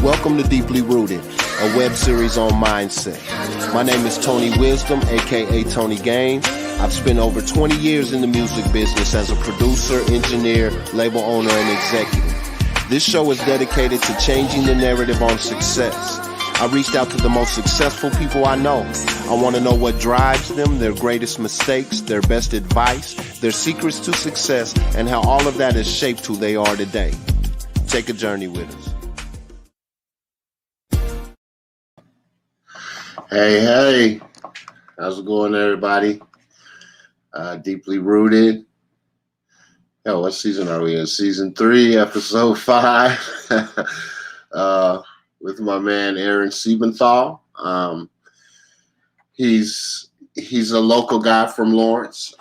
Welcome to Deeply Rooted, a web series on mindset. My name is Tony Wisdom, aka Tony Gaines. I've spent over 20 years in the music business as a producer, engineer, label owner, and executive. This show is dedicated to changing the narrative on success. I reached out to the most successful people I know. I want to know what drives them, their greatest mistakes, their best advice, their secrets to success, and how all of that has shaped who they are today. Take a journey with us. Hey, how's it going, everybody? Deeply Rooted. Yo, what season are we in? Season 3, episode 5, with my man Aaron Siebenthall. He's a local guy from Lawrence.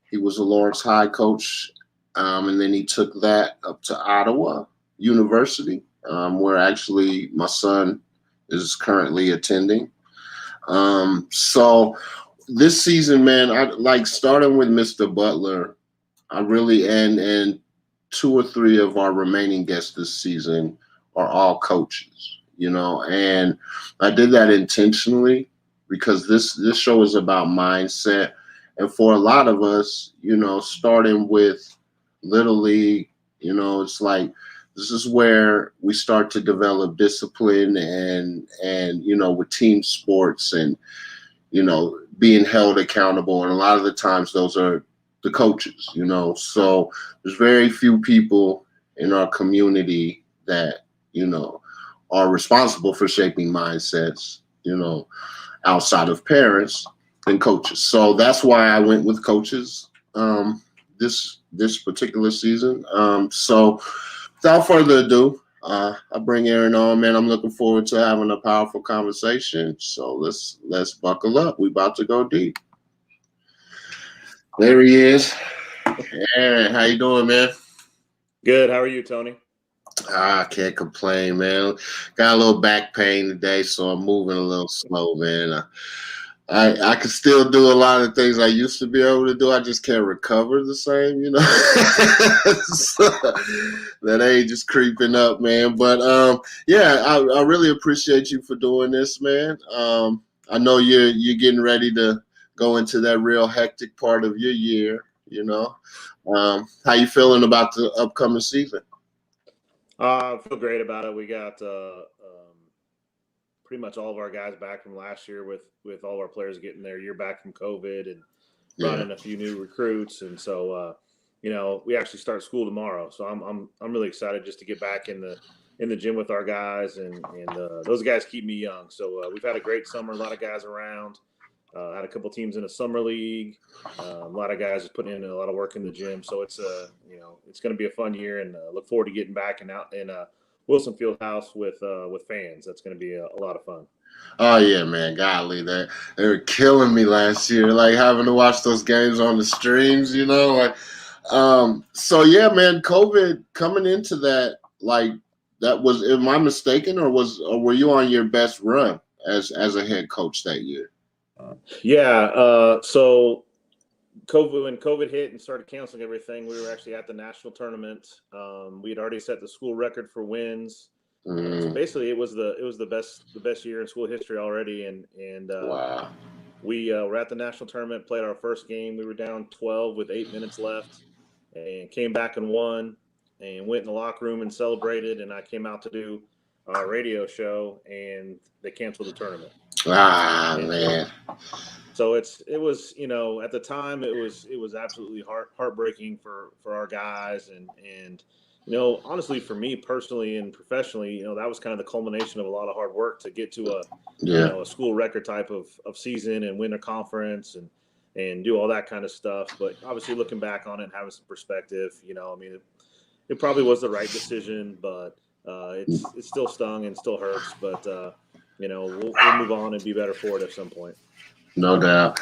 He was a Lawrence High coach, and then he took that up to Ottawa University, where actually my son is currently attending. So this season, man, I like starting with Mr. Butler. I really and 2 or 3 of our remaining guests this season are all coaches, and I did that intentionally because this show is about mindset. And for a lot of us, starting with Little League, it's like this is where we start to develop discipline and with team sports and, being held accountable. And a lot of the times those are the coaches, So there's very few people in our community that, are responsible for shaping mindsets, outside of parents and coaches. So that's why I went with coaches this particular season. So without further ado, I bring Aaron on, man. I'm looking forward to having a powerful conversation. So let's buckle up. We about to go deep. There he is. Aaron, how you doing, man? Good. How are you, Tony? I can't complain, man. Got a little back pain today, so I'm moving a little slow, man. I can still do a lot of things I used to be able to do. I just can't recover the same, So, that age is creeping up, man. But I really appreciate you for doing this, man. I know you're getting ready to go into that real hectic part of your year, How you feeling about the upcoming season? I feel great about it. We got pretty much all of our guys back from last year with all our players getting their year back from COVID and brought in a few new recruits. And so, we actually start school tomorrow. So I'm really excited just to get back in the gym with our guys and those guys keep me young. So we've had a great summer, a lot of guys around. Had a couple teams in a summer league. A lot of guys just putting in a lot of work in the gym. So it's it's going to be a fun year, and look forward to getting back and out in Wilson Fieldhouse with fans. That's going to be a lot of fun. Oh yeah, man! Golly, they were killing me last year. Like having to watch those games on the streams, So yeah, man, COVID coming into that, like that was. Am I mistaken, or were you on your best run as a head coach that year? So when COVID hit and started canceling everything, we were actually at the national tournament. We had already set the school record for wins. So basically, it was the best year in school history already. And wow. We were at the national tournament, played our first game. We were down 12 with 8 minutes left, and came back and won. And went in the locker room and celebrated. And I came out to do a radio show, and they canceled the tournament. Man. So it was at the time it was absolutely heartbreaking for our guys and honestly for me personally and professionally, that was kind of the culmination of a lot of hard work to get to a school record type of season and win a conference and do all that kind of stuff. But obviously looking back on it and having some perspective, it probably was the right decision, but it still stung and still hurts. But we'll move on and be better for it at some point. No doubt.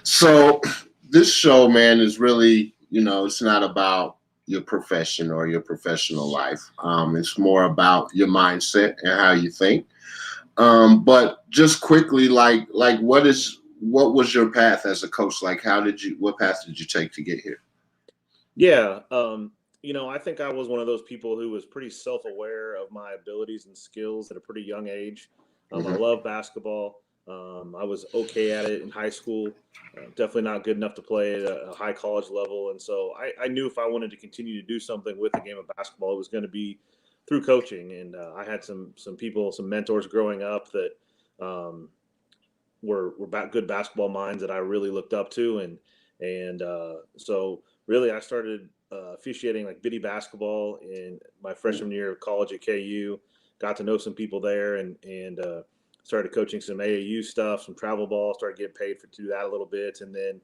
So this show, man, is really, it's not about your profession or your professional life. It's more about your mindset and how you think. But just quickly, like what was your path as a coach? Like, what path did you take to get here? Yeah. I think I was one of those people who was pretty self-aware of my abilities and skills at a pretty young age. I love basketball. I was okay at it in high school, definitely not good enough to play at a high college level. And so I knew if I wanted to continue to do something with the game of basketball, it was going to be through coaching. And I had some people, some mentors growing up that were good basketball minds that I really looked up to. And so really I started officiating like biddy basketball in my freshman year of college at KU, got to know some people there and started coaching some AAU stuff, some travel ball, started getting paid to do that a little bit. And then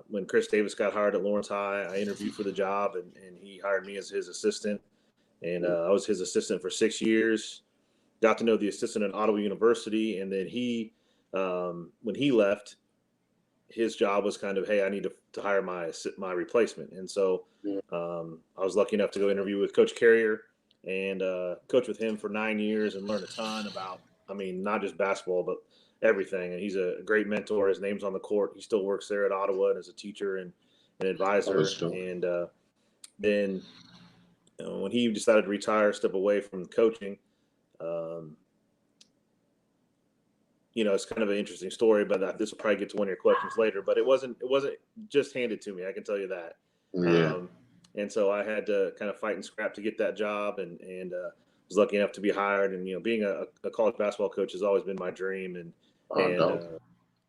when Chris Davis got hired at Lawrence High, I interviewed for the job and he hired me as his assistant. And I was his assistant for 6 years, got to know the assistant at Ottawa University. And then when he left, his job was kind of, hey, I need to hire my replacement. And so I was lucky enough to go interview with Coach Carrier and coach with him for 9 years and learn a ton about, not just basketball, but everything. And he's a great mentor. His name's on the court. He still works there at Ottawa and as a teacher and an advisor. And then when he decided to retire, step away from coaching, it's kind of an interesting story, but this will probably get to one of your questions later. But it wasn't just handed to me. I can tell you that. Yeah. And so I had to kind of fight and scrap to get that job, and was lucky enough to be hired. And being a college basketball coach has always been my dream. And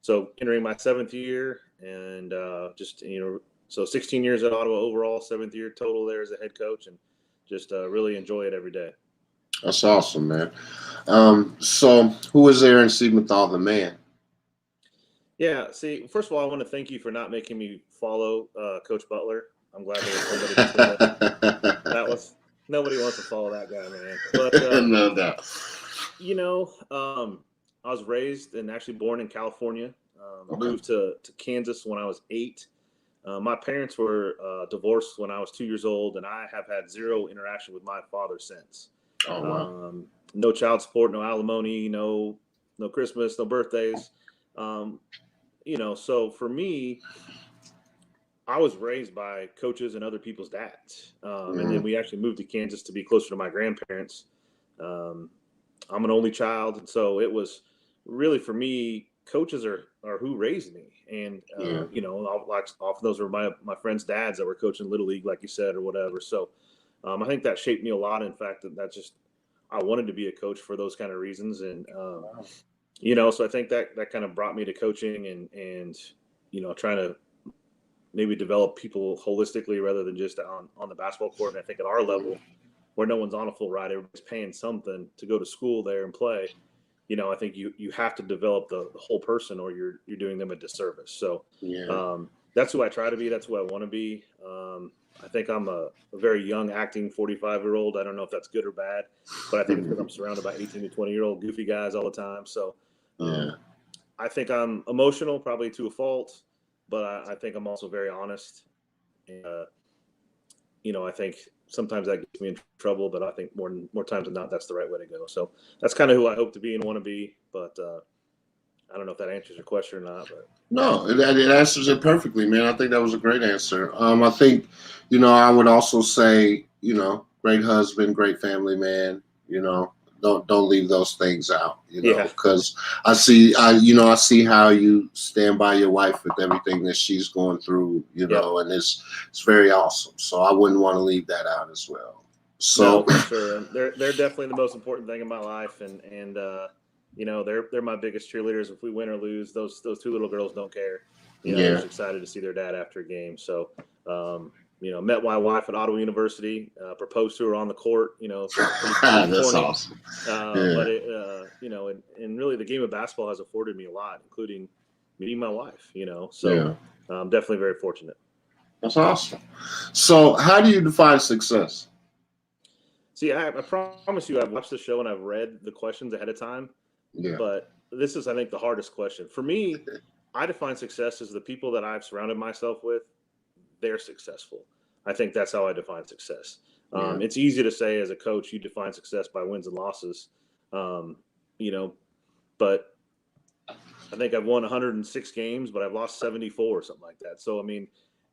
so entering my 7th year, and so 16 years at Ottawa overall, 7th year total there as a head coach, and just really enjoy it every day. That's awesome, man. So who was there in Siebenthall, the man? Yeah. See, first of all, I want to thank you for not making me follow Coach Butler. I'm glad there was somebody that was nobody wants to follow that guy, man. But no doubt. I was raised and actually born in California. Moved to Kansas when I was 8. My parents were divorced when I was 2 years old, and I have had zero interaction with my father since. Oh, wow. No child support, no alimony, no Christmas, no birthdays. So for me, I was raised by coaches and other people's dads. And then we actually moved to Kansas to be closer to my grandparents. I'm an only child. And so it was really, for me, coaches are who raised me. And, often those were my friends' dads that were coaching Little League, like you said, or whatever. So I think that shaped me a lot. In fact, I wanted to be a coach for those kind of reasons. And, so I think that kind of brought me to coaching and trying to maybe develop people holistically rather than just on the basketball court. And I think at our level, where no one's on a full ride, everybody's paying something to go to school there and play. I think you have to develop the whole person, or you're doing them a disservice. So that's who I try to be. That's who I want to be. I think I'm a very young acting 45-year-old. I don't know if that's good or bad, but I think it's because I'm surrounded by 18 to 20-year-old goofy guys all the time. So I think I'm emotional, probably to a fault, but I think I'm also very honest. And, I think sometimes that gets me in trouble, but I think more times than not, that's the right way to go. So that's kind of who I hope to be and want to be. But I don't know if that answers your question or not. But no, it answers it perfectly, man. I think that was a great answer. I think, I would also say, great husband, great family man. Don't leave those things out, because I see how you stand by your wife with everything that she's going through, and it's very awesome. So I wouldn't want to leave that out as well. So no, for sure. They're definitely the most important thing in my life, and they're my biggest cheerleaders. If we win or lose, those 2 little girls don't care. They're just excited to see their dad after a game. So met my wife at Ottawa University, proposed to her on the court, that's awesome. But it, and really the game of basketball has afforded me a lot, including meeting my wife, so I'm definitely very fortunate. That's awesome. So how do you define success? See, I promise you, I've watched the show and I've read the questions ahead of time, but this is, I think, the hardest question. For me, I define success as the people that I've surrounded myself with, they're successful. I think that's how I define success. It's easy to say as a coach, you define success by wins and losses, but I think I've won 106 games, but I've lost 74 or something like that. So,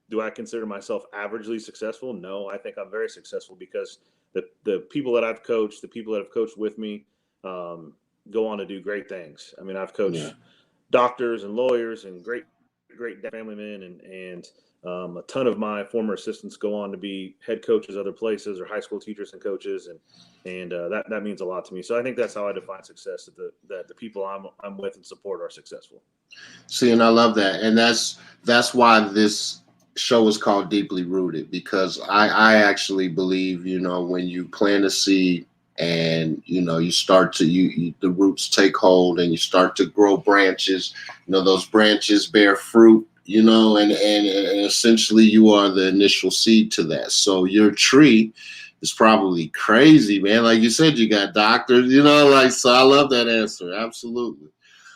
Do I consider myself averagely successful? No, I think I'm very successful because the people that I've coached, the people that have coached with me, go on to do great things. I mean, I've coached doctors and lawyers and great family men, and a ton of my former assistants go on to be head coaches other places, or high school teachers and coaches, and that means a lot to me. So I think that's how I define success: that the people I'm with and support are successful. See, and I love that, and that's why this show is called Deeply Rooted, because I actually believe, when you plant a seed and you start to the roots take hold and you start to grow branches, those branches bear fruit, and essentially you are the initial seed to that. So your tree is probably crazy, man. Like you said, you got doctors, so I love that answer. Absolutely.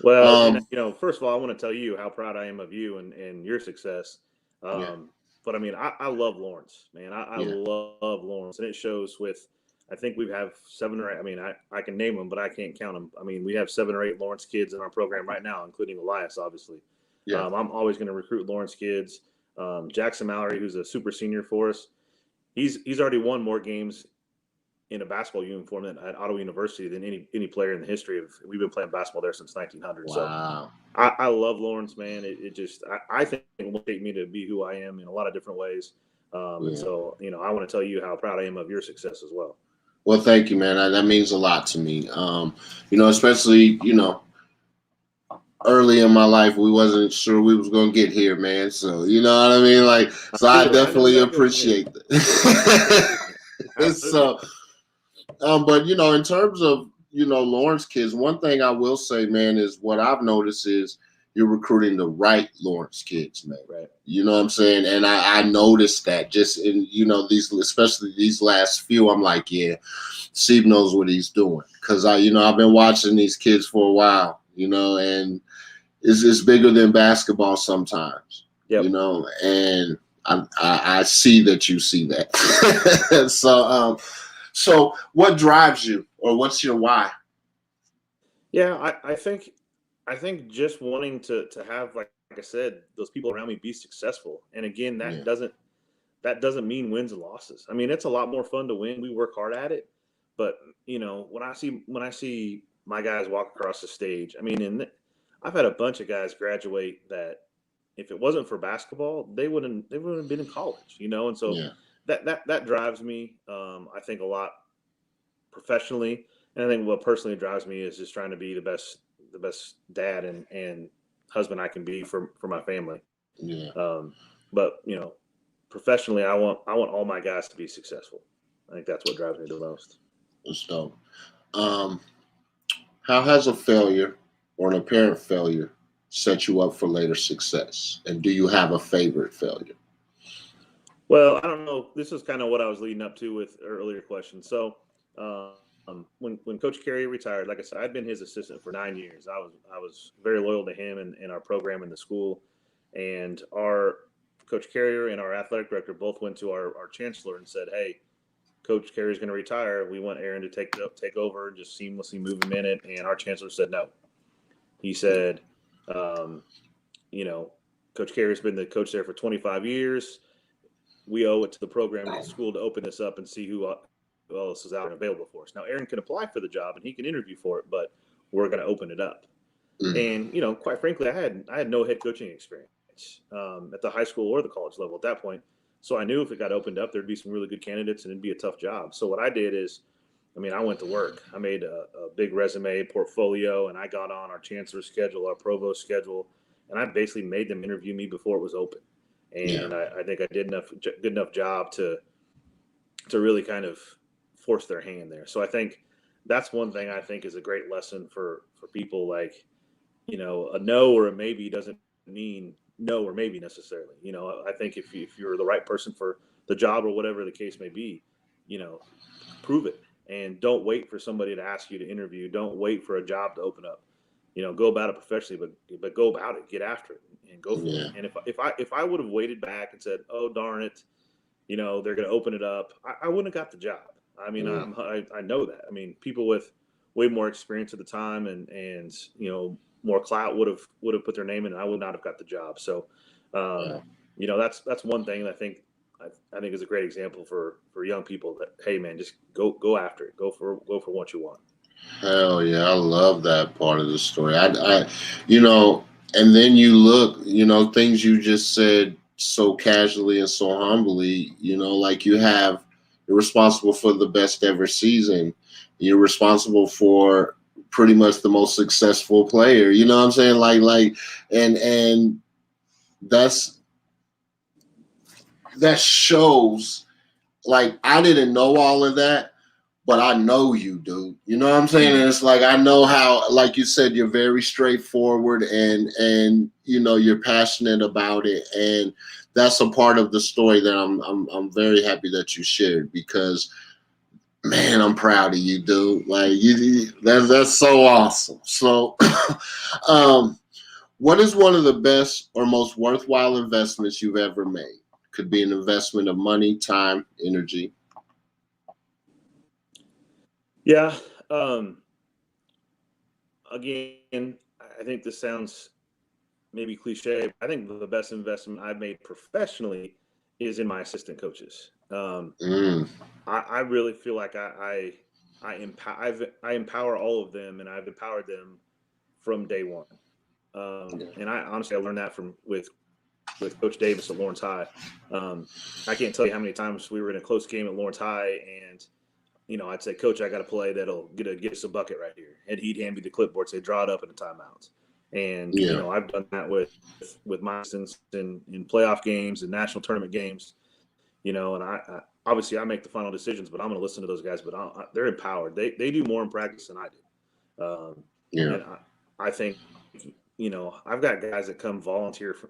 Well, first of all, I want to tell you how proud I am of you and your success. But I mean, I love Lawrence, man. I love Lawrence, and it shows with, I think we have 7 or 8. I mean, I can name them, but I can't count them. I mean, we have 7 or 8 Lawrence kids in our program right now, including Elias, obviously. I'm always going to recruit Lawrence kids. Jackson Mallory, who's a super senior for us, he's already won more games in a basketball uniform at Ottawa University than any player in the history of. We've been playing basketball there since 1900. Wow. So I love Lawrence, man. It just I think it will take me to be who I am in a lot of different ways. And so I want to tell you how proud I am of your success as well. Well, thank you, man. That means a lot to me. Especially early in my life, we wasn't sure we was gonna get here, man. So you know what I mean, I definitely appreciate that. So, but in terms of Lawrence kids, one thing I will say, man, is what I've noticed is you're recruiting the right Lawrence kids, man. Right. You know what I'm saying? And I noticed that just in these, especially these last few. I'm like, yeah, Sieb knows what he's doing, because I've been watching these kids for a while, and it's bigger than basketball sometimes. Yep. And I see that you see that. So what drives you, or what's your why? Yeah, I think just wanting to have, like I said, those people around me be successful. And again, that doesn't mean wins and losses. I mean, it's a lot more fun to win. We work hard at it. But when I see my guys walk across the stage, I mean, and I've had a bunch of guys graduate that if it wasn't for basketball, they wouldn't have been in college, and so that drives me. I think a lot professionally, and I think what personally drives me is just trying to be the best dad and husband I can be for my family. But professionally, I want all my guys to be successful. I think that's what drives me the most. So, how has a failure or an apparent failure set you up for later success? And do you have a favorite failure? Well, I don't know. This is kind of what I was leading up to with earlier questions. So, when Coach Carrier retired, like I said, I'd been his assistant for 9 years. I was very loyal to him and our program in the school. And our Coach Carrier and our athletic director both went to our chancellor and said, "Hey, Coach Carrier's going to retire. We want Aaron to take over and just seamlessly move him in it." And our chancellor said no. He said, Coach Carrier's been the coach there for 25 years. We owe it to the program and the school to open this up and see who else is out and available for us. Now, Aaron can apply for the job and he can interview for it, but we're going to open it up. And, quite frankly, I had no head coaching experience at the high school or the college level at that point. So I knew if it got opened up, there'd be some really good candidates and it'd be a tough job. So what I did is, I went to work. I made a big resume portfolio, and I got on our chancellor's schedule, our provost schedule, and I basically made them interview me before it was open. And I think I did good enough job to really kind of force their hand there. So I think that's one thing I think is a great lesson for people. Like, a no or a maybe doesn't mean no or maybe necessarily. I think if you're the right person for the job or whatever the case may be, prove it. And don't wait for somebody to ask you to interview. Don't wait for a job to open up. Go about it professionally, but go about it. Get after it and go for it. And if I would have waited back and said, "Oh, darn it, they're going to open it up," I wouldn't have got the job. I know that. People with way more experience at the time and more clout would have put their name in, and I would not have got the job. So, that's one thing that I think is a great example for young people that, hey man, just go after it, go for what you want. Hell yeah, I love that part of the story. And then you look, things you just said so casually and so humbly, like you're responsible for the best ever season. You're responsible for pretty much the most successful player. You know what I'm saying? And that shows, like, I didn't know all of that, but I know you do. You know what I'm saying? And it's like, I know how, like you said, you're very straightforward and you're passionate about it. And that's a part of the story that I'm very happy that you shared, because man, I'm proud of you, dude. Like that's so awesome. So what is one of the best or most worthwhile investments you've ever made? Could be an investment of money, time, energy. Yeah. Again, I think this sounds maybe cliche. I think the best investment I've made professionally is in my assistant coaches. I really feel like I empower all of them, and I've empowered them from day one. And I honestly, I learned that with Coach Davis at Lawrence High. I can't tell you how many times we were in a close game at Lawrence High, and I'd say, Coach, I got a play that'll get us a bucket right here, and he'd hand me the clipboard, say, draw it up in the timeouts. And I've done that with my assistants in playoff games and national tournament games. And I obviously I make the final decisions, but I'm going to listen to those guys. But they're empowered. They do more in practice than I do. And I think I've got guys that come volunteer for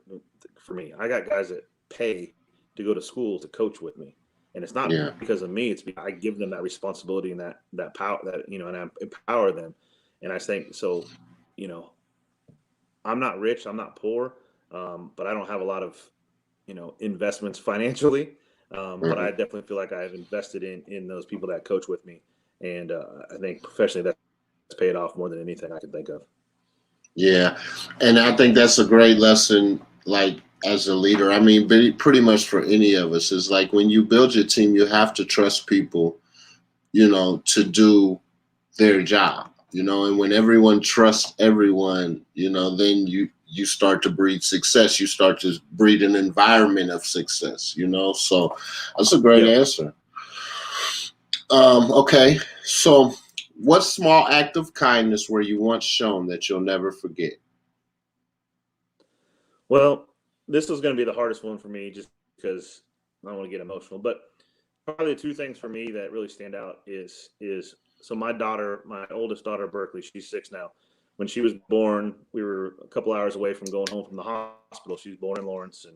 me. I got guys that pay to go to school to coach with me. And it's not because of me. It's because I give them that responsibility and that power, and I empower them. And I think so. I'm not rich. I'm not poor, but I don't have a lot of investments financially. But I definitely feel like I've invested in those people that coach with me, and I think professionally that's paid off more than anything I can think of. Yeah, and I think that's a great lesson. Like, as a leader, I mean, pretty much for any of us, is like when you build your team, you have to trust people, to do their job, and when everyone trusts everyone, then you start to breed success. You start to breed an environment of success, so that's a great answer. Okay, so what small act of kindness were you once shown that you'll never forget? Well, this was going to be the hardest one for me just because I don't want to get emotional, but probably the two things for me that really stand out is so my oldest daughter, Berkeley, she's 6 now. When she was born, we were a couple hours away from going home from the hospital. She was born in Lawrence,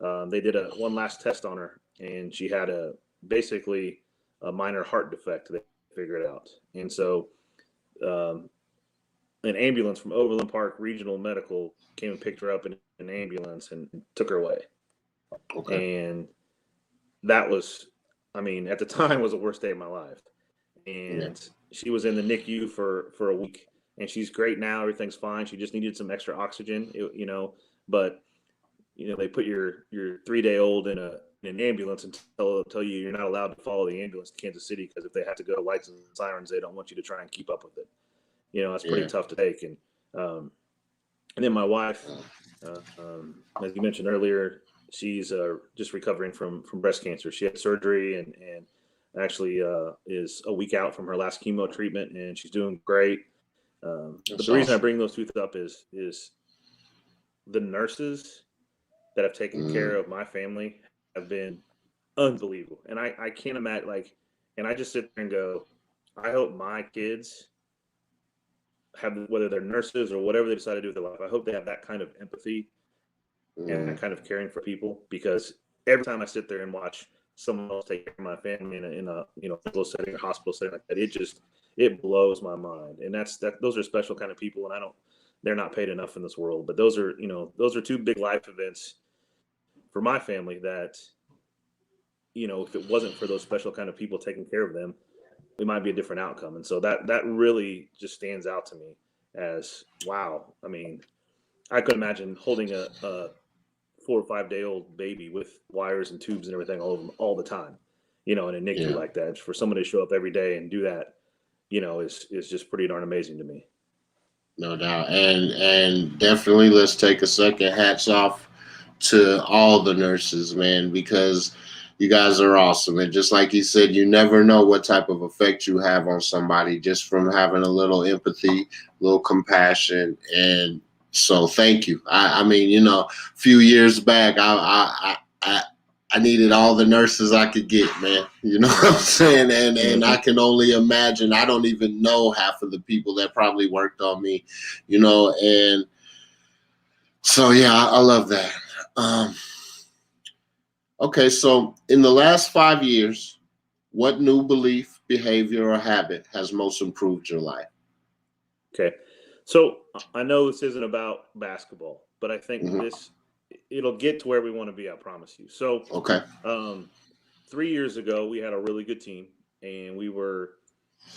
and they did one last test on her, and she had basically a minor heart defect. They figured it out. And so an ambulance from Overland Park Regional Medical came and picked her up in an ambulance and took her away. Okay. And that was, at the time, was the worst day of my life. And she was in the NICU for a week, and she's great now. Everything's fine. She just needed some extra oxygen, but they put your 3-day-old in an ambulance and tell you you're not allowed to follow the ambulance to Kansas City, because if they have to go lights and sirens, they don't want you to try and keep up with it. That's pretty tough to take. And then my wife, as you mentioned earlier, she's just recovering from breast cancer. She had surgery and actually is a week out from her last chemo treatment, and she's doing great. But the reason I bring those two up is the nurses that have taken care of my family have been unbelievable. And I can't imagine, and I just sit there and go, I hope my kids have, whether they're nurses or whatever they decide to do with their life, I hope they have that kind of empathy and that kind of caring for people, because every time I sit there and watch someone else take care of my family in a physical setting or hospital setting like that, it blows my mind. And those are special kind of people, and they're not paid enough in this world. But those are two big life events for my family that, if it wasn't for those special kind of people taking care of them, it might be a different outcome. And so that really just stands out to me as, wow. I could imagine holding a 4 or 5 day old baby with wires and tubes and everything all over them all the time, you know, in a NICU like that. For somebody to show up every day and do that, you know, is just pretty darn amazing to me. No doubt. And definitely let's take a second. Hats off to all the nurses, man, because you guys are awesome. And just like you said, you never know what type of effect you have on somebody just from having a little empathy, a little compassion. And so thank you. I mean, you know, a few years back, I needed all the nurses I could get, man. You know what I'm saying? And I can only imagine. I don't even know half of the people that probably worked on me, you know. And so, yeah, I love that. Okay, so in the last 5 years, what new belief, behavior, or habit has most improved your life? Okay, so I know this isn't about basketball, but I think it'll get to where we want to be, I promise you. So, 3 years ago, we had a really good team, and we were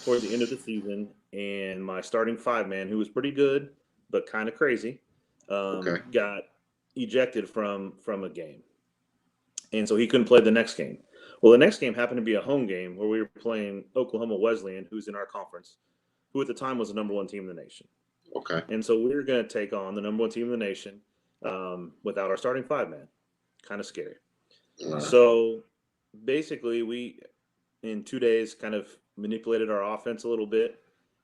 toward the end of the season, and my starting 5-man, who was pretty good but kind of crazy, got ejected from a game. And so he couldn't play the next game. Well, the next game happened to be a home game where we were playing Oklahoma Wesleyan, who's in our conference, who at the time was the number 1 team in the nation. Okay. And so we were going to take on the number 1 team in the nation without our starting 5-man. Kind of scary. Right. So basically we, in 2 days, kind of manipulated our offense a little bit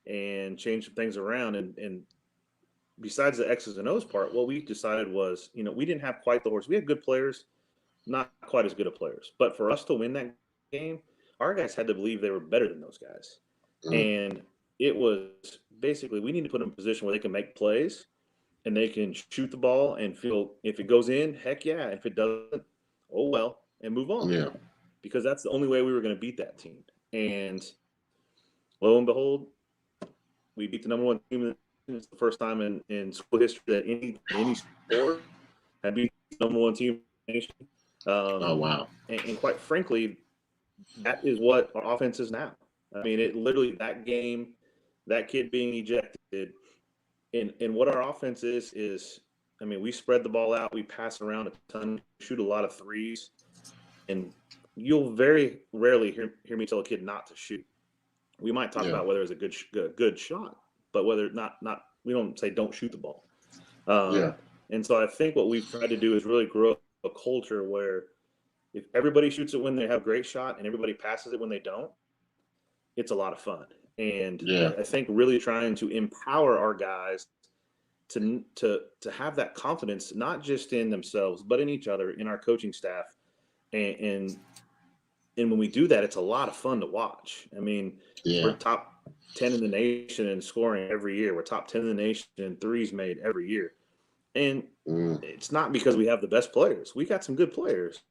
and changed some things around. And besides the X's and O's part, what we decided was, you know, we didn't have quite the horse. We had good players, not quite as good of players. But for us to win that game, our guys had to believe they were better than those guys. And it was basically we need to put them in a position where they can make plays and they can shoot the ball and feel if it goes in, heck yeah. If it doesn't, oh well, and move on. Yeah. Because that's the only way we were going to beat that team. And lo and behold, we beat the number 1 team. It's the first time in school history that any sport had beat the number 1 team in the nation. Oh, wow. And quite frankly, that is what our offense is now. I mean, it literally, that game, that kid being ejected, and what our offense is, I mean, we spread the ball out, we pass around a ton, shoot a lot of threes, and you'll very rarely hear me tell a kid not to shoot. We might talk about whether it's a good shot, but whether not we don't say don't shoot the ball. And so I think what we've tried to do is really grow a culture where if everybody shoots it when they have a great shot and everybody passes it when they don't, it's a lot of fun. And I think really trying to empower our guys to have that confidence, not just in themselves, but in each other, in our coaching staff. And when we do that, it's a lot of fun to watch. I mean, we're top 10 in the nation in scoring every year. We're top 10 in the nation in threes made every year. And it's not because we have the best players. We got some good players,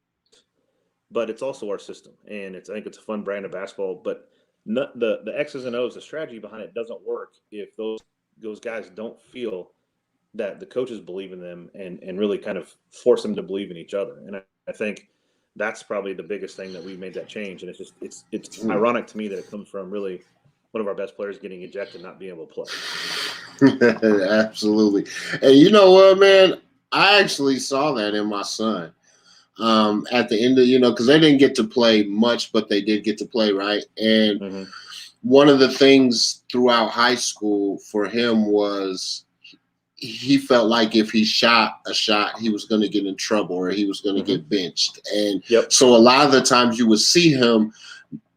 but it's also our system. And I think it's a fun brand of basketball. But the X's and O's, the strategy behind it doesn't work if those guys don't feel that the coaches believe in them and really kind of force them to believe in each other. And I think that's probably the biggest thing that we made that change. And it's ironic to me that it comes from really one of our best players getting ejected, not being able to play. Absolutely. And you know what, man? I actually saw that in my son at the end of, because they didn't get to play much, but they did get to play, right? And one of the things throughout high school for him was he felt like if he shot a shot, he was going to get in trouble or he was going to get benched. And so a lot of the times you would see him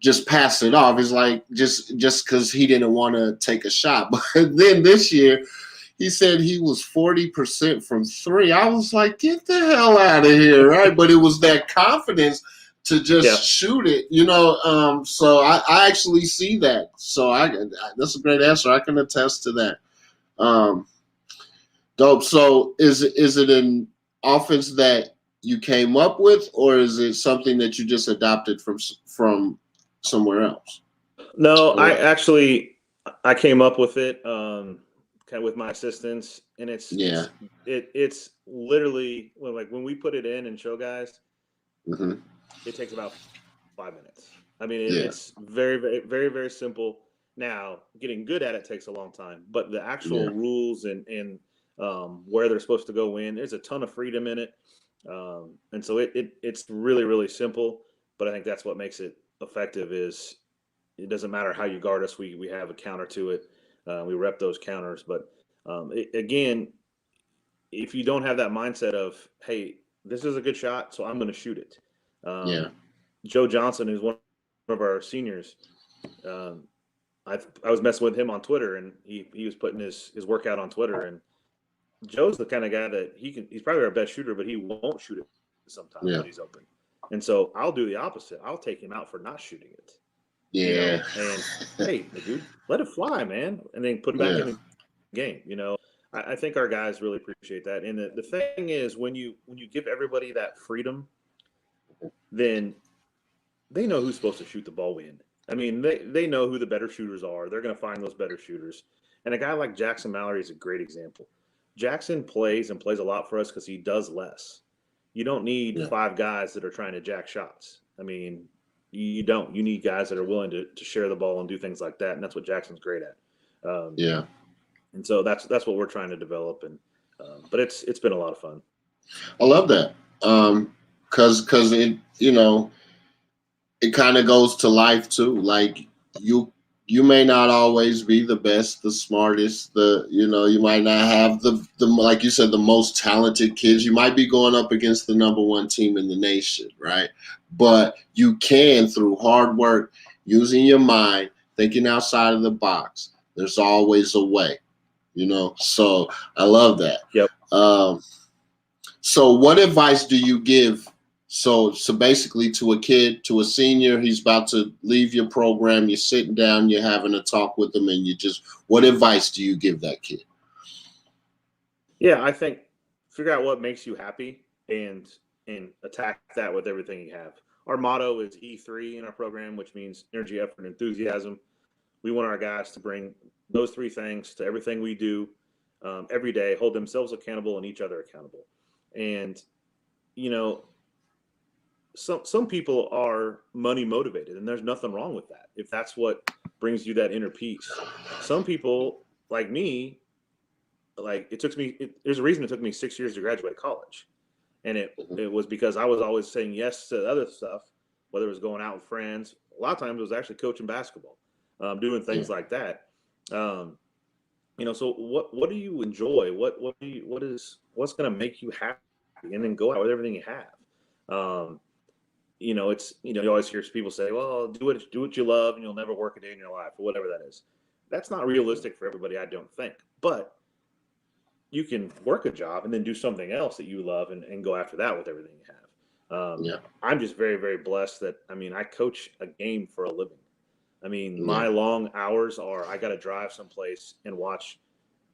just pass it off. It's like just because he didn't want to take a shot. But then this year, he said he was 40% from 3. I was like, get the hell out of here, right? But it was that confidence to just shoot it, So I actually see that. So that's a great answer. I can attest to that. Dope. So is it an offense that you came up with, or is it something that you just adopted from somewhere else? No, I came up with it kind of with my assistants, and it's literally when we put it in and show guys, it takes about 5 minutes. I mean, it's very, very, very, very simple. Now, getting good at it takes a long time, but the actual rules and where they're supposed to go in, there's a ton of freedom in it. And so it's really, really simple, but I think that's what makes it effective is it doesn't matter how you guard us. We have a counter to it. We rep those counters. But again, if you don't have that mindset of, hey, this is a good shot, so I'm going to shoot it. Joe Johnson, who's one of our seniors, I was messing with him on Twitter, and he was putting his workout on Twitter. And Joe's the kind of guy that he's probably our best shooter, but he won't shoot it sometimes when he's open. And so I'll do the opposite. I'll take him out for not shooting it. Yeah. You know? And hey, dude, let it fly, man. And then put it back in the game. You know, I think our guys really appreciate that. And the thing is, when you give everybody that freedom, then they know who's supposed to shoot the ball when. I mean, they know who the better shooters are. They're going to find those better shooters. And a guy like Jackson Mallory is a great example. Jackson plays a lot for us because he does less. You don't need 5 guys that are trying to jack shots. I mean, you don't. You need guys that are willing to share the ball and do things like that, and that's what Jackson's great at. And so that's what we're trying to develop. And but it's been a lot of fun. I love that because it it kind of goes to life too. Like you may not always be the best, the smartest, you might not have the like you said, the most talented kids. You might be going up against the #1 team in the nation, right? But you can, through hard work, using your mind, thinking outside of the box, there's always a way, So I love that. Yep. So what advice do you give? So basically to a kid, to a senior, he's about to leave your program, you're sitting down, you're having a talk with them, and what advice do you give that kid? Yeah, I think figure out what makes you happy and attack that with everything you have. Our motto is E3 in our program, which means energy, effort, and enthusiasm. We want our guys to bring those 3 things to everything we do every day, hold themselves accountable and each other accountable. And, some people are money motivated, and there's nothing wrong with that if that's what brings you that inner peace. Some people, like me, there's a reason it took me 6 years to graduate college. And it was because I was always saying yes to other stuff, whether it was going out with friends. A lot of times it was actually coaching basketball, doing things like that. So what do you enjoy? What's going to make you happy? And then go out with everything you have. You always hear people say, well, do what you love and you'll never work a day in your life, or whatever that is. That's not realistic for everybody, I don't think. But you can work a job and then do something else that you love and go after that with everything you have. I'm just very, very blessed that, I coach a game for a living. My long hours are, I got to drive someplace and watch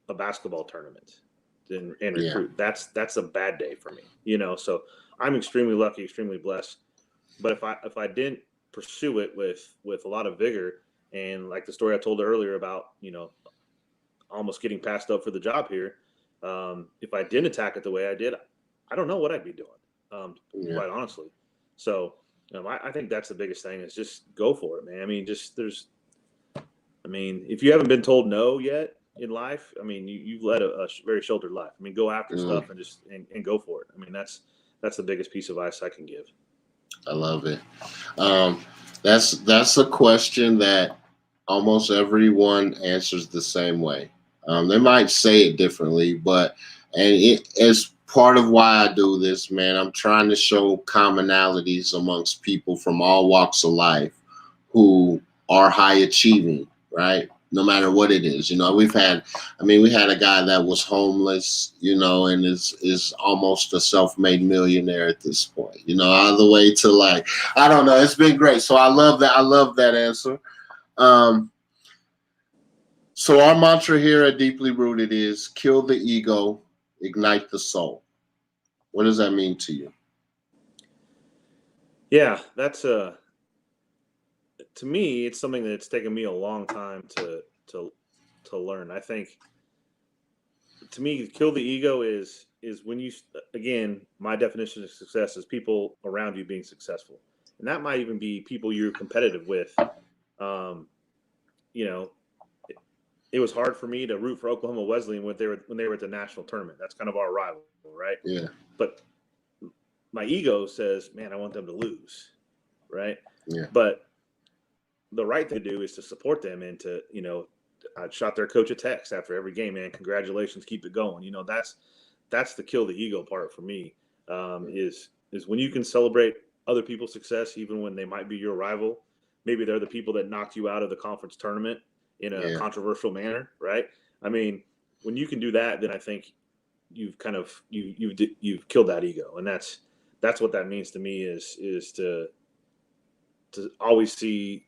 a basketball tournament and recruit. That's a bad day for me, so I'm extremely lucky, extremely blessed. But if I didn't pursue it with a lot of vigor, and like the story I told earlier about, almost getting passed up for the job here, if I didn't attack it the way I did, I don't know what I'd be doing, quite honestly. So I think that's the biggest thing is just go for it, man. If you haven't been told no yet in life, you've led a very sheltered life. Go after stuff and go for it. That's the biggest piece of advice I can give. I love it. That's a question that almost everyone answers the same way. They might say it differently, as part of why I do this, man, I'm trying to show commonalities amongst people from all walks of life who are high achieving, right? No matter what it is. We had a guy that was homeless, and is almost a self-made millionaire at this point, all the way to I don't know. It's been great. So I love that. I love that answer. So our mantra here at Deeply Rooted is kill the ego, ignite the soul. What does that mean to you? Yeah, that's to me, it's something that's taken me a long time to learn. I think, to me, kill the ego is when you, again, my definition of success is people around you being successful, and that might even be people you're competitive with. It was hard for me to root for Oklahoma Wesleyan when they were at the national tournament. That's kind of our rival, right? Yeah. But my ego says, man, I want them to lose, right? Yeah. But the right thing to do is to support them and to, I shot their coach a text after every game, man, congratulations, keep it going. That's the kill the ego part for me, is when you can celebrate other people's success, even when they might be your rival. Maybe they're the people that knocked you out of the conference tournament in a controversial manner, right? I mean, when you can do that, then I think you've kind of you've killed that ego, and that's what that means to me is to always see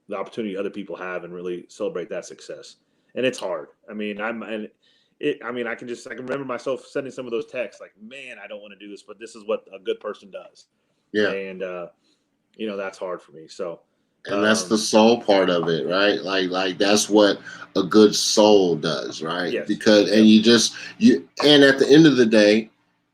the opportunity other people have and really celebrate that success. And it's hard. I mean, I can remember myself sending some of those texts like, man, I don't want to do this, but this is what a good person does. Yeah. And that's hard for me. So. And that's the soul part of it, right? Like that's what a good soul does, right? Yes. Because and and at the end of the day,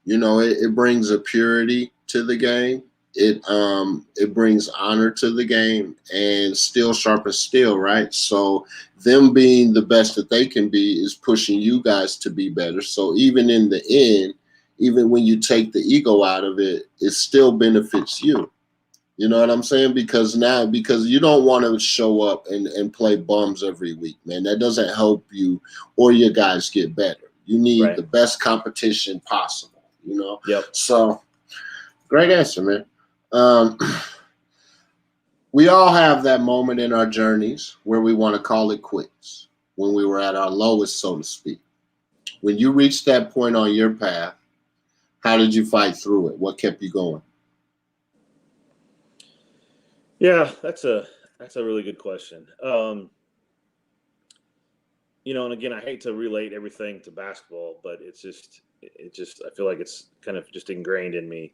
it brings a purity to the game. It brings honor to the game, and steel sharpens steel, right? So them being the best that they can be is pushing you guys to be better. So even in the end, even when you take the ego out of it, it still benefits you. You know what I'm saying? Because you don't want to show up and play bums every week, man. That doesn't help you or your guys get better. You need the best competition possible, Yep. So great answer, man. We all have that moment in our journeys where we want to call it quits, when we were at our lowest, so to speak. When you reached that point on your path, how did you fight through it? What kept you going? Yeah, that's a really good question. And again, I hate to relate everything to basketball, but I feel like it's kind of just ingrained in me.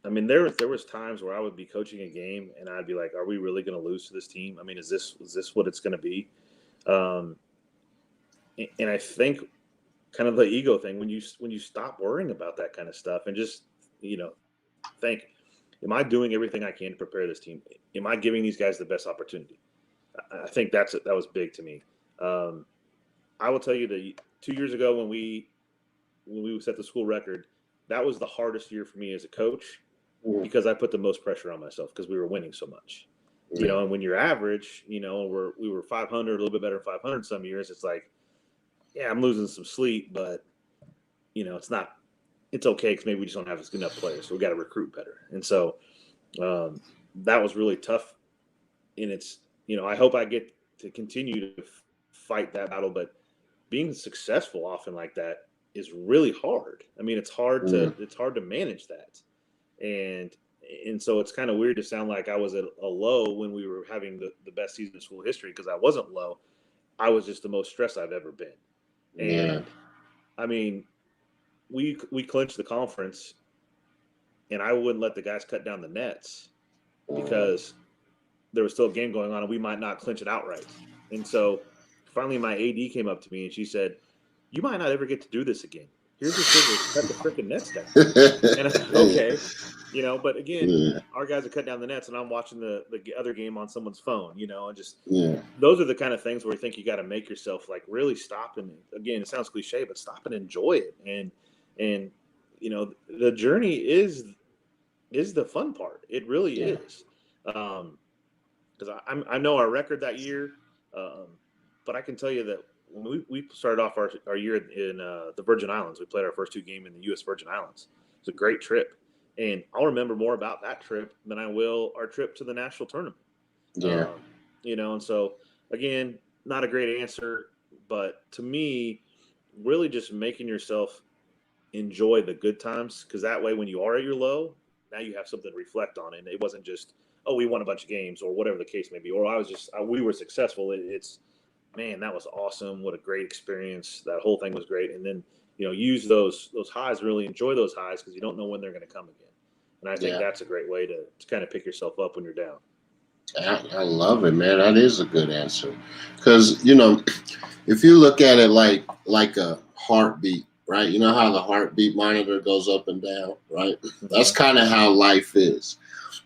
I mean, there was times where I would be coaching a game and I'd be like, are we really going to lose to this team? I mean, is this what it's going to be? And I think kind of the ego thing, when you stop worrying about that kind of stuff and just, think, am I doing everything I can to prepare this team? Am I giving these guys the best opportunity? I think that was big to me. I will tell you that 2 years ago when we set the school record, that was the hardest year for me as a coach because I put the most pressure on myself because we were winning so much. And when you're average, we were 500, a little bit better than 500 some years. It's like, yeah, I'm losing some sleep, but it's okay because maybe we just don't have as good enough players, so we got to recruit better. And so that was really tough. And it's, I hope I get to continue to fight that battle, but being successful often like that is really hard. I mean, it's hard to manage that. And so it's kind of weird to sound like I was at a low when we were having the best season in school history, because I wasn't low. I was just the most stressed I've ever been. And I mean, we clinched the conference, and I wouldn't let the guys cut down the nets because there was still a game going on and we might not clinch it outright. And so finally my AD came up to me and she said, you might not ever get to do this again. Here's your scissors, cut the freaking nets down. And I said, okay. But again, our guys are cut down the nets and I'm watching the other game on someone's phone, and just those are the kind of things where I think you got to make yourself like really stop. And again, it sounds cliche, but stop and enjoy it. And the journey is the fun part. It really is. Because I know our record that year, but I can tell you that when we started off our year in the Virgin Islands, we played our first 2 games in the U.S. Virgin Islands. It was a great trip. And I'll remember more about that trip than I will our trip to the national tournament. Yeah. And so, again, not a great answer, but to me, really just making yourself enjoy the good times, because that way when you are at your low, now you have something to reflect on. And it wasn't just, oh, we won a bunch of games or whatever the case may be, or we were successful. It's, man, that was awesome. What a great experience. That whole thing was great. And then, use those highs, really enjoy those highs, because you don't know when they're going to come again. And I think that's a great way to kind of pick yourself up when you're down. I love it, man. That is a good answer. Because, if you look at it like a heartbeat, right? You know how the heartbeat monitor goes up and down, right? That's kind of how life is.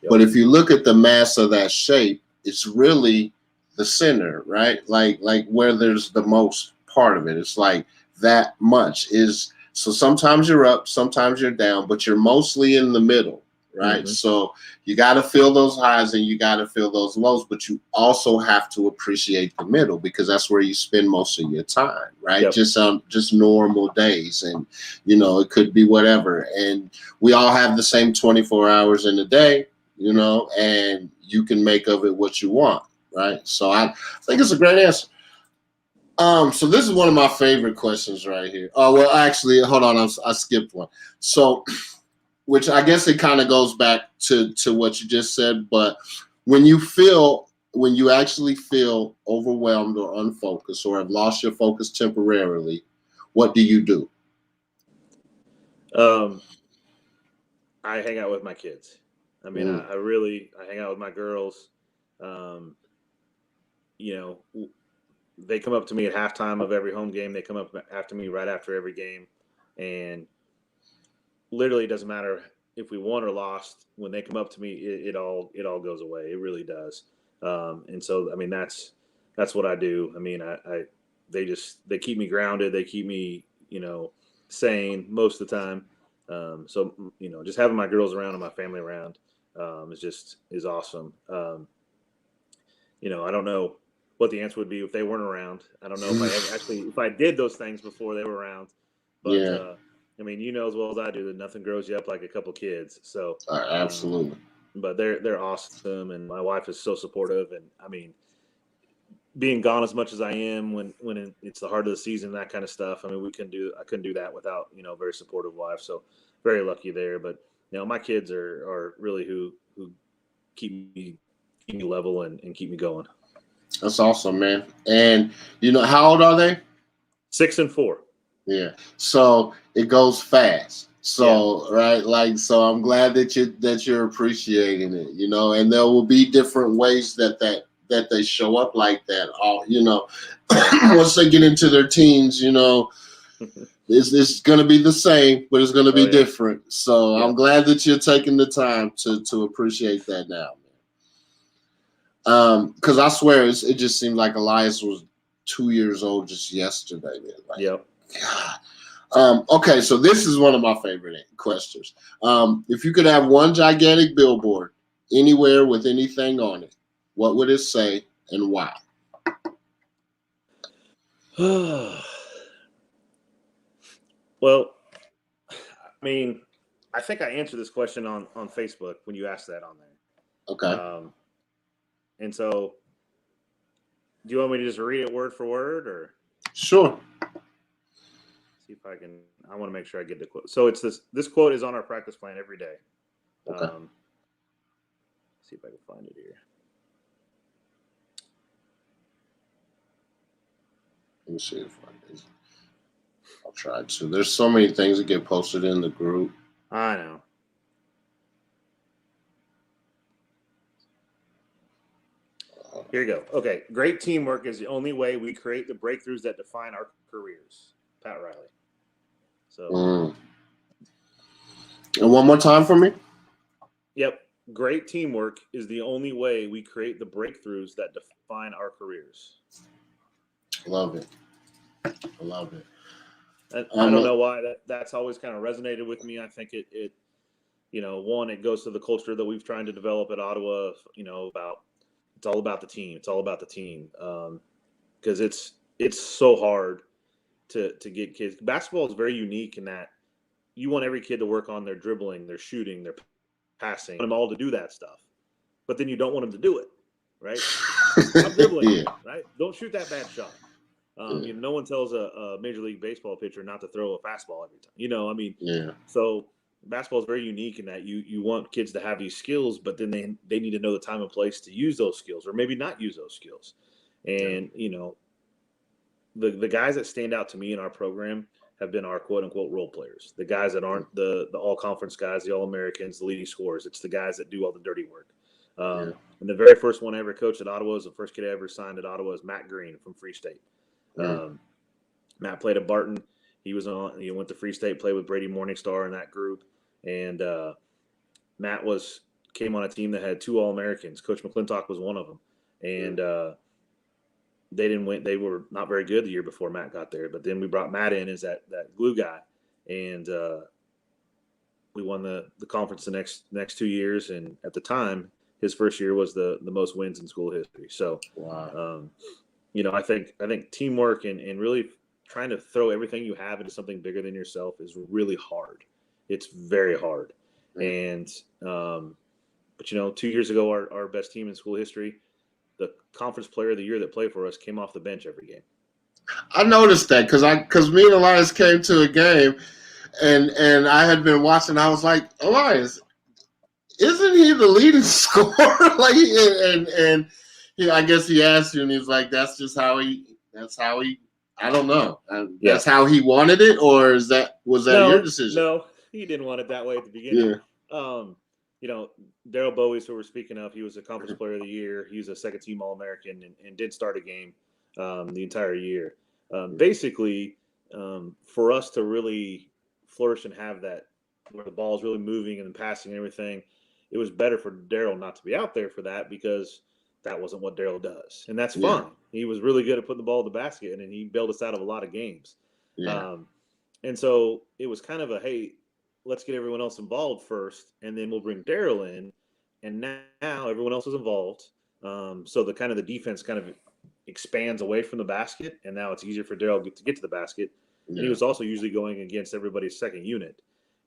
Yep. But if you look at the mass of that shape, it's really the center, right? Like where there's the most part of it. It's like that much is So sometimes you're up, sometimes you're down, but you're mostly in the middle, right? Mm-hmm. So you got to feel those highs and you got to feel those lows, but you also have to appreciate the middle because that's where you spend most of your time, right? Yep. Just normal days, and it could be whatever. And we all have the same 24 hours in a day, and you can make of it what you want, right? So I think it's a great answer. So this is one of my favorite questions right here. Oh, well, actually, hold on, I skipped one. So, which I guess it kind of goes back to what you just said, but when you actually feel overwhelmed or unfocused or have lost your focus temporarily, what do you do? I hang out with my kids. I mean, I hang out with my girls. They come up to me at halftime of every home game. They come up after me right after every game. And literally it doesn't matter if we won or lost. When they come up to me, it all goes away. It really does. And so, I mean, that's what I do. I mean, they keep me grounded. They keep me, sane most of the time. So, just having my girls around and my family around is awesome. I don't know what the answer would be if they weren't around. I don't know if I did those things before they were around, but I mean, as well as I do that nothing grows you up like a couple kids. So Absolutely. But they're awesome, and my wife is so supportive. And I mean, being gone as much as I am when it's the heart of the season, that kind of stuff. I mean, I couldn't do that without a very supportive wife. So very lucky there. But my kids are really who keep me level and keep me going. That's awesome, man. And how old are they? 6 and 4. Yeah. So it goes fast. So right, so I'm glad that you're appreciating it, and there will be different ways that they show up like that. All once they get into their teens, it's going to be the same, but it's going to be different. So I'm glad that you're taking the time to appreciate that now. Because I swear it just seemed like Elias was 2 years old just yesterday. Man. Like, yep. God. Okay, so this is one of my favorite questions. If you could have one gigantic billboard anywhere with anything on it, what would it say and why? Well, I mean, I think I answered this question on Facebook when you asked that on there. Okay. And so, do you want me to just read it word for word, or? Sure. See if I can. I want to make sure I get the quote. So it's this quote is on our practice plan every day. Okay. See if I can find it here. Let me see if I'll try to. There's so many things that get posted in the group. I know. Here you go. Okay. Great teamwork is the only way we create the breakthroughs that define our careers. Pat Riley. So. And one more time for me. Yep. Great teamwork is the only way we create the breakthroughs that define our careers. Love it. I love it. And I don't know why that's always kind of resonated with me. I think it one, it goes to the culture that we've tried to develop at Ottawa, about it's all about the team. It's all about the team. Because it's so hard to get kids. Basketball is very unique in that you want every kid to work on their dribbling, their shooting, their passing, want them all to do that stuff. But then you don't want them to do it, right? Stop dribbling, right? Don't shoot that bad shot. No one tells a Major League Baseball pitcher not to throw a fastball every time. So basketball is very unique in that you want kids to have these skills, but then they need to know the time and place to use those skills, or maybe not use those skills. And the guys that stand out to me in our program have been our quote unquote role players, the guys that aren't the all conference guys, the All-Americans, the leading scorers. It's the guys that do all the dirty work. And the very first one I ever coached at Ottawa, the first kid I ever signed at Ottawa, is Matt Green from Free State. Matt played at Barton. He went to Free State, played with Brady Morningstar in that group. And Matt came on a team that had 2 All-Americans. Coach McClintock was one of them. And they didn't win. They were not very good the year before Matt got there. But then we brought Matt in as that glue guy. and we won the conference the next 2 years. And at the time, his first year was the most wins in school history. So, Wow. I think teamwork and really trying to throw everything you have into something bigger than yourself is really hard. It's very hard. And but 2 years ago, our best team in school history, the conference player of the year that played for us, came off the bench every game. I noticed that because me and Elias came to a game, and I had been watching. I was like, Elias, isn't he the leading scorer? and I guess he asked you, and he was like, that's how he. I don't know. That's how he wanted it, or was that your decision? No, he didn't want it that way at the beginning. Yeah. Daryl Bowies, who we're speaking of, he was a conference player of the year. He was a second team All-American and did start a game the entire year. Basically, for us to really flourish and have that where the ball is really moving and passing and everything, it was better for Daryl not to be out there for that because that wasn't what Daryl does. And that's fine. He was really good at putting the ball in the basket, and he bailed us out of a lot of games. Yeah. And so it was kind of hey, let's get everyone else involved first, and then we'll bring Daryl in. And now everyone else is involved. So the defense kind of expands away from the basket, and now it's easier for Daryl to get to the basket. Yeah. And he was also usually going against everybody's second unit.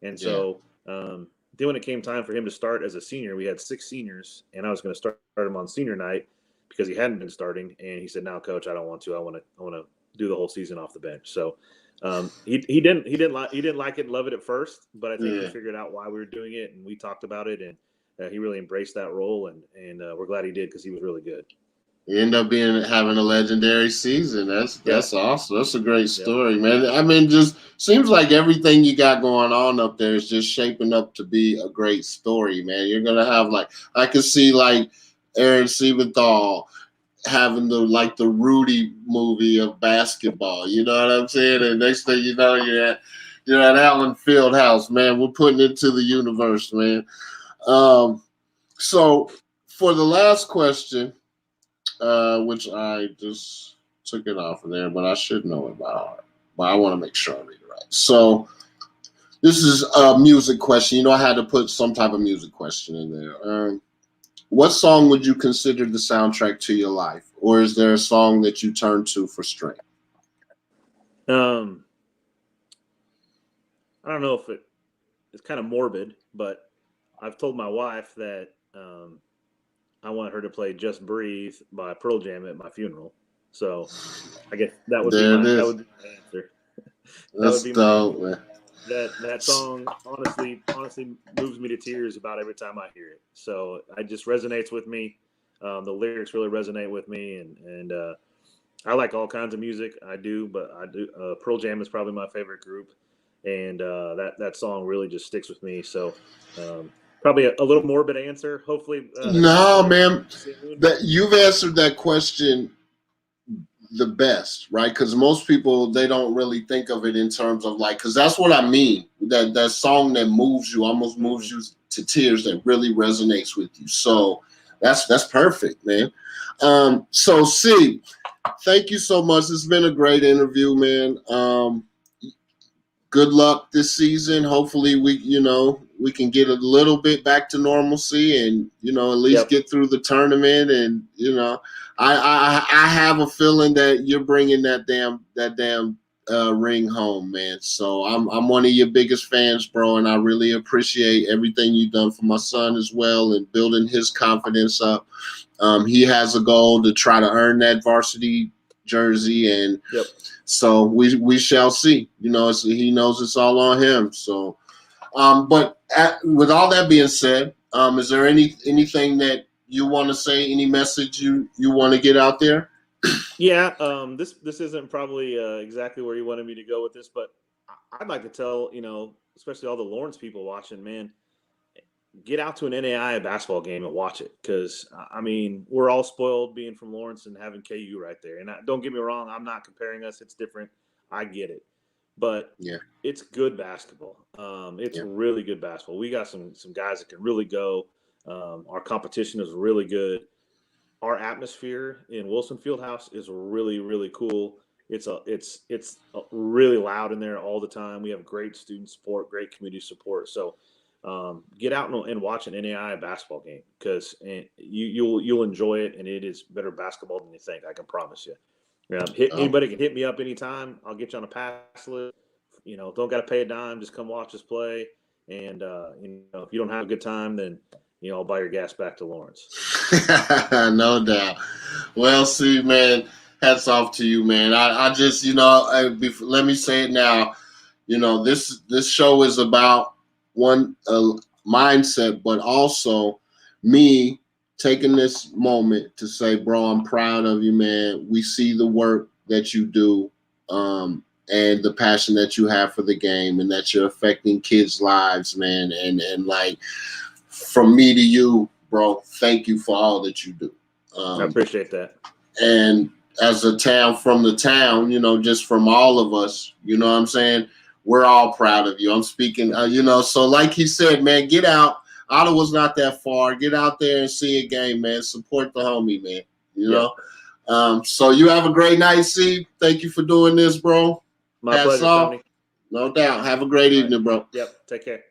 And so then when it came time for him to start as a senior, we had 6 seniors, and I was going to start him on senior night because he hadn't been starting. And he said, "No, Coach, I don't want to. I want to do the whole season off the bench." So he didn't like it and love it at first, but I think he figured out why we were doing it, and we talked about it, and he really embraced that role, and we're glad he did because he was really good. You end up having a legendary season. That's awesome. That's a great story, man. I mean, just seems like everything you got going on up there is just shaping up to be a great story, man. You're gonna have I could see Aaron Siebenthall having the Rudy movie of basketball. You know what I'm saying? And next thing you know, you're at Allen Fieldhouse, man. We're putting it to the universe, man. So for the last question, which I just took it off of there, but I should know it by heart. But I want to make sure I read it right. So this is a music question. I had to put some type of music question in there. What song would you consider the soundtrack to your life? Or is there a song that you turn to for strength? I don't know if it's kind of morbid, but I've told my wife that I want her to play "Just Breathe" by Pearl Jam at my funeral. So I guess that would be my answer. That's dope, man. That song honestly moves me to tears about every time I hear it. So it just resonates with me. The lyrics really resonate with me, and I like all kinds of music. I do, but Pearl Jam is probably my favorite group, and that song really just sticks with me. So probably a little morbid answer. Hopefully, no, man. That you've answered that question the best, right? Because most people, they don't really think of it in terms of because that's what I mean. That song that moves you, almost moves you to tears, that really resonates with you. So that's perfect, man. So C, thank you so much. It's been a great interview, man. Good luck this season. Hopefully we can get a little bit back to normalcy and, at least get through the tournament. And, I have a feeling that you're bringing that damn ring home, man. So I'm one of your biggest fans, bro. And I really appreciate everything you've done for my son as well and building his confidence up. He has a goal to try to earn that varsity jersey, and so we shall see. He knows it's all on him. So, but with all that being said, is there anything that you want to say? Any message you want to get out there? Yeah, this isn't probably exactly where you wanted me to go with this, but I'd like to tell especially all the Lawrence people watching, man, get out to an NAIA basketball game and watch it, because we're all spoiled being from Lawrence and having KU right there. And don't get me wrong, I'm not comparing us; it's different. I get it, but it's good basketball. It's really good basketball. We got some guys that can really go. Our competition is really good. Our atmosphere in Wilson Fieldhouse is really, really cool. it's really loud in there all the time. We have great student support, great community support. So get out and watch an NAIA basketball game, because you'll enjoy it, and it is better basketball than you think. I can promise you. Anybody can hit me up anytime. I'll get you on a pass list. Don't got to pay a dime. Just come watch us play. And if you don't have a good time, then I'll buy your gas back to Lawrence. No doubt. Well, see, man, hats off to you, man. I just, let me say it now. This show is about one mindset, but also me taking this moment to say, bro, I'm proud of you, man. We see the work that you do, and the passion that you have for the game, and that you're affecting kids' lives, man. And like, from me to you, bro, thank you for all that you do. I appreciate that. And as a town, just from all of us, you know what I'm saying? We're all proud of you. I'm speaking, so like he said, man, get out. Ottawa's not that far. Get out there and see a game, man. Support the homie, man. Yeah. So you have a great night, C. Thank you for doing this, bro. My pleasure, Tony. No doubt. Have a great evening, bro. Yep. Take care.